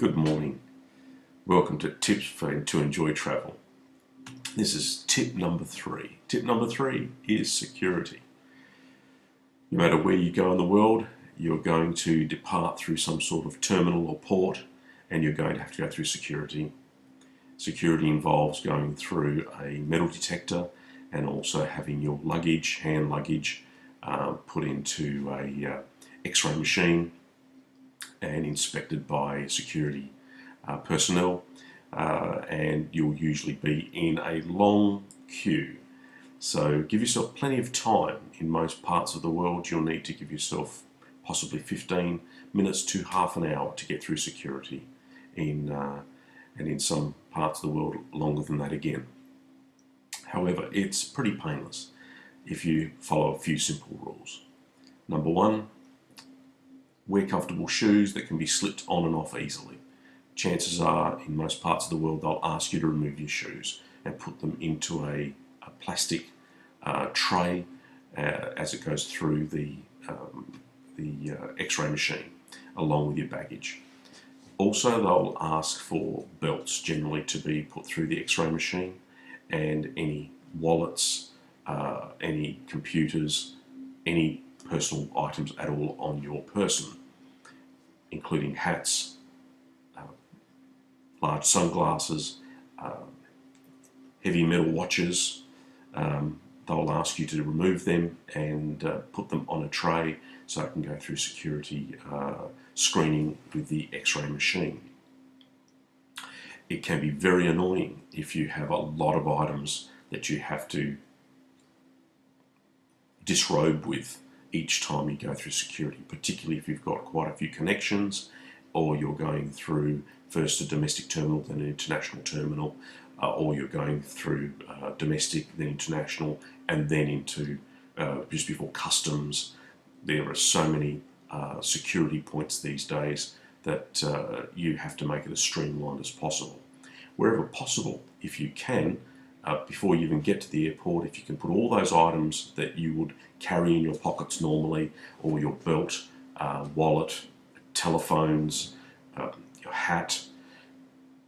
Good morning. Welcome to Tips to Enjoy Travel. This is tip number 3. Tip number 3 is security. No matter where you go in the world, you're going to depart through some sort of terminal or port, and you're going to have to go through security. Security involves going through a metal detector and also having your luggage, hand luggage, put into a X-ray machine and inspected by security personnel, and you'll usually be in a long queue. So give yourself plenty of time. In most parts of the world, you'll need to give yourself possibly 15 minutes to half an hour to get through security, and in some parts of the world longer than that again. However, it's pretty painless if you follow a few simple rules. Number 1, wear comfortable shoes that can be slipped on and off easily. Chances are, in most parts of the world, they'll ask you to remove your shoes and put them into a plastic tray as it goes through the X-ray machine, along with your baggage. Also, they'll ask for belts generally to be put through the X-ray machine, and any wallets, any computers, any personal items at all on your person, including hats, large sunglasses, heavy metal watches. They'll ask you to remove them and put them on a tray so it can go through security screening with the X-ray machine. It can be very annoying if you have a lot of items that you have to disrobe with each time you go through security, particularly if you've got quite a few connections, or you're going through first a domestic terminal, then an international terminal, or you're going through domestic, then international, and then into just before customs. There are so many security points these days that you have to make it as streamlined as possible. Wherever possible, if you can, before you even get to the airport, if you can put all those items that you would carry in your pockets normally, or your belt, wallet, telephones, your hat,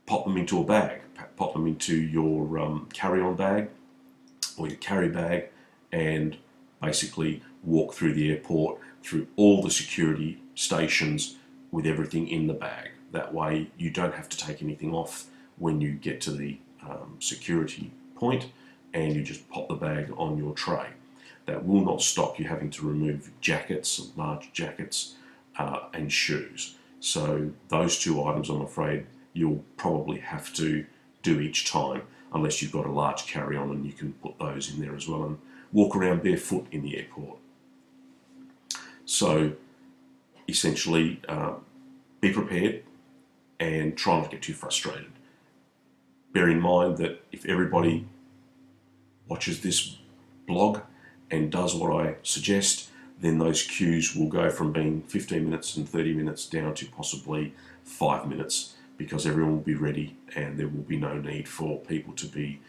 pop them into a bag, pop them into your carry-on bag or your carry bag, and basically walk through the airport, through all the security stations with everything in the bag. That way you don't have to take anything off when you get to the security point, and you just pop the bag on your tray. That will not stop you having to remove jackets, large jackets, and shoes. So those two items, I'm afraid, you'll probably have to do each time, unless you've got a large carry-on and you can put those in there as well and walk around barefoot in the airport. So essentially, be prepared and try not to get too frustrated. Bear in mind that if everybody watches this blog and does what I suggest, then those queues will go from being 15 minutes and 30 minutes down to possibly 5 minutes, because everyone will be ready and there will be no need for people to be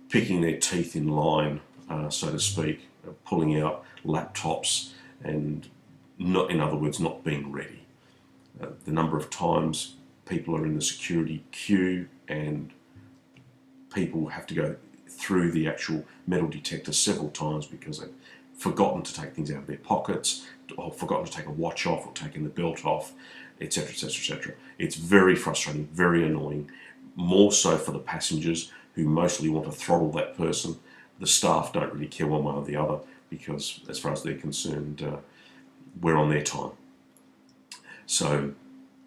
picking their teeth in line, so to speak, pulling out laptops and, not, in other words, not being ready. The number of times people are in the security queue and people have to go through the actual metal detector several times because they've forgotten to take things out of their pockets, or forgotten to take a watch off, or taken the belt off, etc., etc., etc. It's very frustrating, very annoying, more so for the passengers, who mostly want to throttle that person. The staff don't really care one way or the other, because as far as they're concerned, we're on their time. So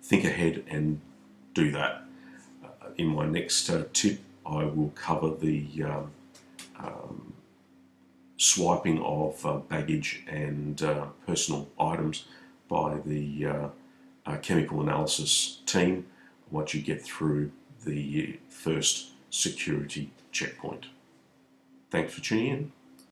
think ahead and do that. In my next tip, I will cover the swiping of baggage and personal items by the chemical analysis team once you get through the first security checkpoint. Thanks for tuning in.